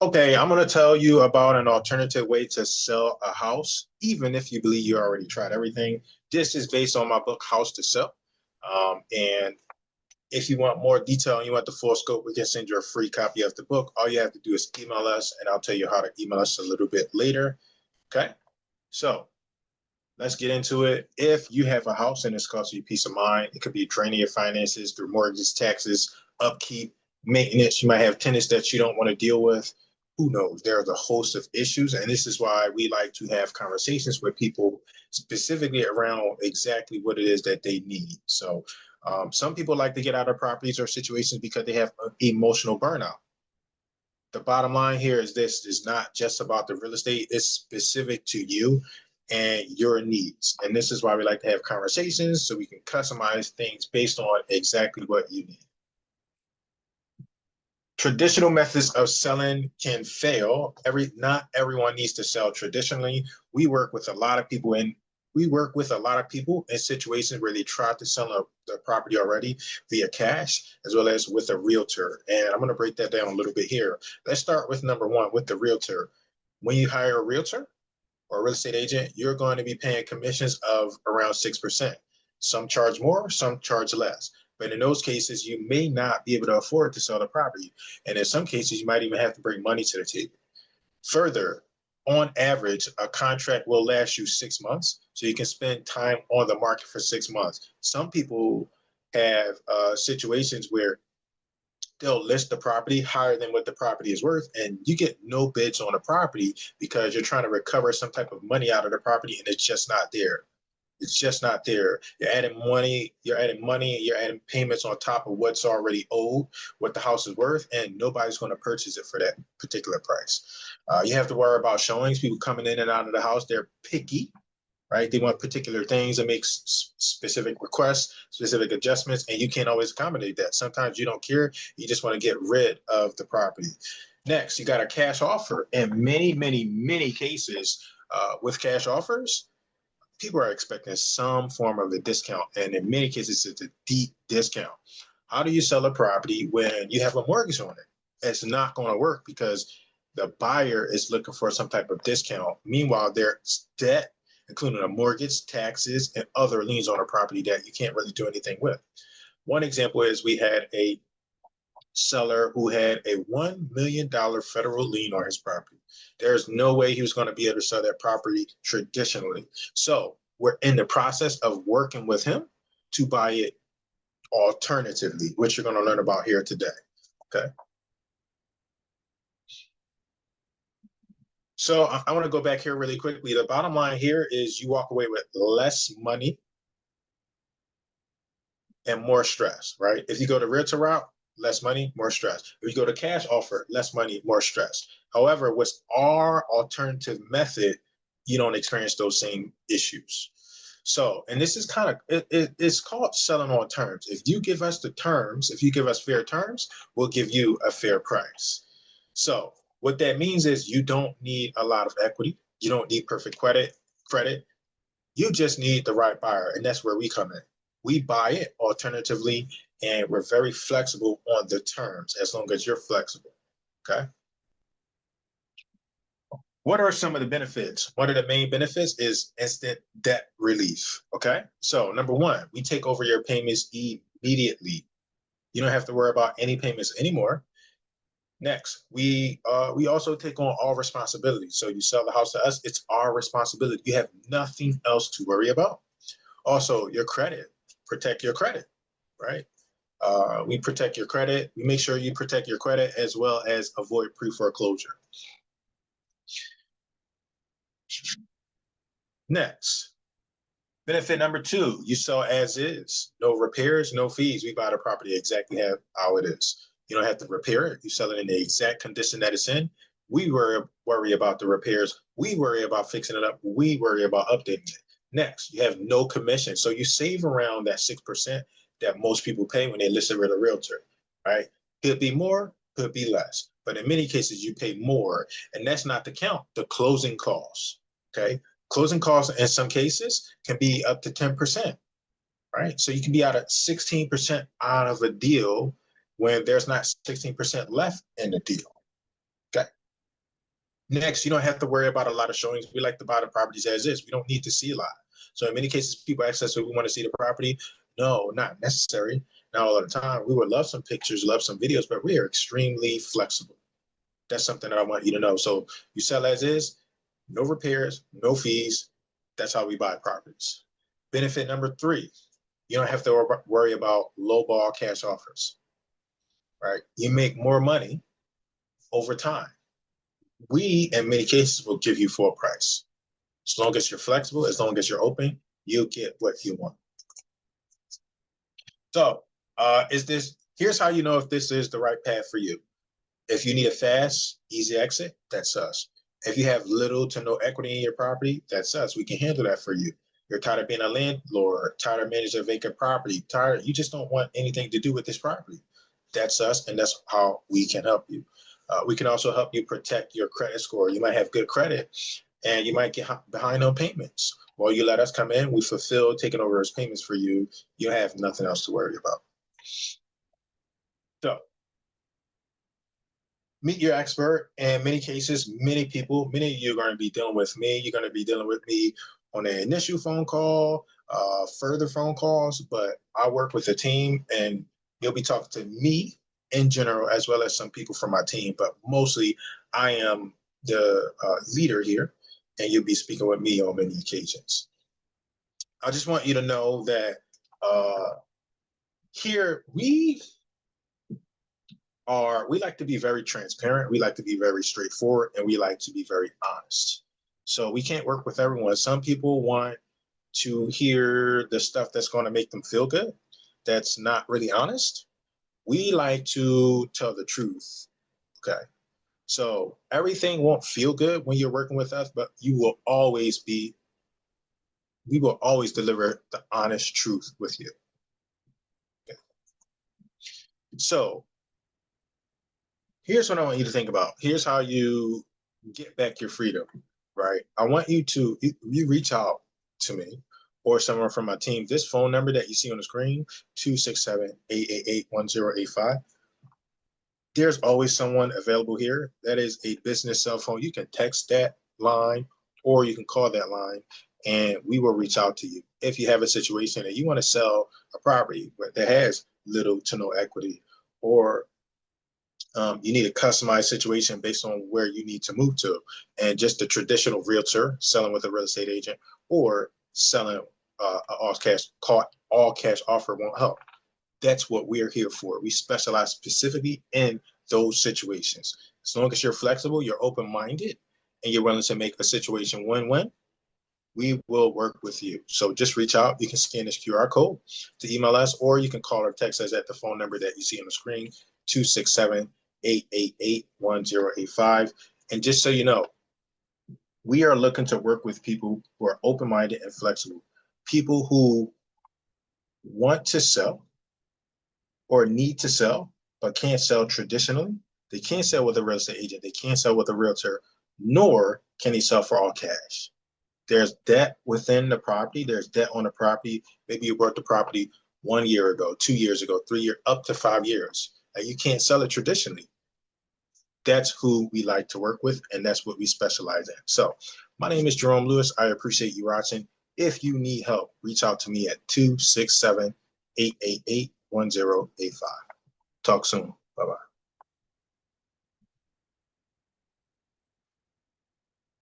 Okay, I'm going to tell you about an alternative way to sell a house, even if you believe you already tried everything. This is based on my book, House to Sell. And if you want more detail and you want the full scope, we can send you a free copy of the book. All you have to do is email us, and I'll tell you how to email us a little bit later. Okay, so let's get into it. If you have a house and it's costing you peace of mind, it could be draining your finances through mortgages, taxes, upkeep, maintenance. You might have tenants that you don't want to deal with. Who knows? There's a host of issues. And this is why we like to have conversations with people specifically around exactly what it is that they need. So some people like to get out of properties or situations because they have emotional burnout. The bottom line here is this is not just about the real estate, it's specific to you and your needs. And this is why we like to have conversations so we can customize things based on exactly what you need. Traditional methods of selling can fail. Not everyone needs to sell traditionally. We work with a lot of people in situations where they tried to sell the property already via cash as well as with a realtor. And I'm going to break that down a little bit here. Let's start with number one with the realtor. When you hire a realtor or a real estate agent, you're going to be paying commissions of around 6%. Some charge more, some charge less. But in those cases, you may not be able to afford to sell the property. And in some cases, you might even have to bring money to the table. Further, on average, a contract will last you 6 months. So you can spend time on the market for 6 months. Some people have situations where they'll list the property higher than what the property is worth, and you get no bids on the property because you're trying to recover some type of money out of the property, and it's just not there. It's just not there. You're adding payments on top of what's already owed, what the house is worth, and nobody's going to purchase it for that particular price. You have to worry about showings, people coming in and out of the house. They're picky, right? They want particular things and make specific requests, specific adjustments, and you can't always accommodate that. Sometimes you don't care. You just want to get rid of the property. Next, you got a cash offer. In many, many, many cases, with cash offers, people are expecting some form of a discount, and in many cases, it's a deep discount. How do you sell a property when you have a mortgage on it? It's not going to work because the buyer is looking for some type of discount. Meanwhile, there's debt, including a mortgage, taxes, and other liens on a property that you can't really do anything with. One example is we had a seller who had a $1 million federal lien on his property. There's no way he was going to be able to sell that property traditionally. So we're in the process of working with him to buy it alternatively, which you're going to learn about here today. Okay. So I want to go back here really quickly. The bottom line here is you walk away with less money and more stress, right? If you go the realtor route, less money, more stress. If you go to cash offer, less money, more stress. However, with our alternative method, you don't experience those same issues. So, and this is kind of, it's called selling on terms. If you give us the terms, if you give us fair terms, we'll give you a fair price. So what that means is you don't need a lot of equity. You don't need perfect credit. You just need the right buyer. And that's where we come in. We buy it alternatively, and we're very flexible on the terms as long as you're flexible. Okay. What are some of the benefits? One of the main benefits is instant debt relief. Okay. So, number one, we take over your payments immediately. You don't have to worry about any payments anymore. Next, we also take on all responsibility. So you sell the house to us, it's our responsibility. You have nothing else to worry about. Also, your credit, protect your credit, right? We protect your credit. We make sure you protect your credit as well as avoid pre-foreclosure. Next, benefit number two, you sell as is. No repairs, no fees. We buy the property exactly how it is. You don't have to repair it. You sell it in the exact condition that it's in. We worry about the repairs. We worry about fixing it up. We worry about updating it. Next, you have no commission. So you save around that 6% that most people pay when they list it with a realtor, right? Could be more, could be less. But in many cases, you pay more. And that's not to count the closing costs, okay? Closing costs in some cases can be up to 10%, right? So you can be out of 16% out of a deal when there's not 16% left in the deal. Okay. Next, you don't have to worry about a lot of showings. We like to buy the properties as is. We don't need to see a lot. So in many cases, people ask us if we want to see the property. No, not necessary. Not all the time. We would love some pictures, love some videos, but we are extremely flexible. That's something that I want you to know. So you sell as is, no repairs, no fees. That's how we buy properties. Benefit number 3, you don't have to worry about lowball cash offers, right? You make more money over time. We, in many cases, will give you full price. As long as you're flexible, as long as you're open, you'll get what you want. So, here's how you know if this is the right path for you. If you need a fast, easy exit, that's us. If you have little to no equity in your property, that's us. We can handle that for you. You're tired of being a landlord, tired of managing a vacant property, you just don't want anything to do with this property. That's us, and that's how we can help you. We can also help you protect your credit score. You might have good credit, and you might get behind on payments. While you let us come in, we fulfill taking over those payments for you. You have nothing else to worry about. So, meet your expert. In many cases, many of you are going to be dealing with me. You're going to be dealing with me on an initial phone call, further phone calls, but I work with a team, and you'll be talking to me in general, as well as some people from my team, but mostly I am the leader here, and you'll be speaking with me on many occasions. I just want you to know that here we like to be very transparent, we like to be very straightforward, and we like to be very honest. So we can't work with everyone. Some people want to hear the stuff that's going to make them feel good, that's not really honest. We like to tell the truth. Okay. So everything won't feel good when you're working with us, but we will always deliver the honest truth with you. Okay. So here's what I want you to think about. Here's how you get back your freedom, right? I want you to, you reach out to me or someone from my team. This phone number that you see on the screen, 267-888-1085. There's always someone available here. That is a business cell phone. You can text that line or you can call that line, and we will reach out to you. If you have a situation that you want to sell a property that has little to no equity, or you need a customized situation based on where you need to move to, and just the traditional realtor selling with a real estate agent or selling an all cash offer won't help. That's what we're here for. We specialize specifically in those situations. As long as you're flexible, you're open-minded, and you're willing to make a situation win-win, we will work with you. So just reach out. You can scan this QR code to email us, or you can call or text us at the phone number that you see on the screen, 267-888-1085. And just so you know, we are looking to work with people who are open-minded and flexible, people who want to sell or need to sell, but can't sell traditionally. They can't sell with a real estate agent. They can't sell with a realtor, nor can they sell for all cash. There's debt within the property. There's debt on the property. Maybe you bought the property 1 year ago, 2 years ago, 3 years, up to 5 years, and you can't sell it traditionally. That's who we like to work with, and that's what we specialize in. So my name is Jerome Lewis. I appreciate you watching. If you need help, reach out to me at 267-888-1085. Talk soon. Bye-bye.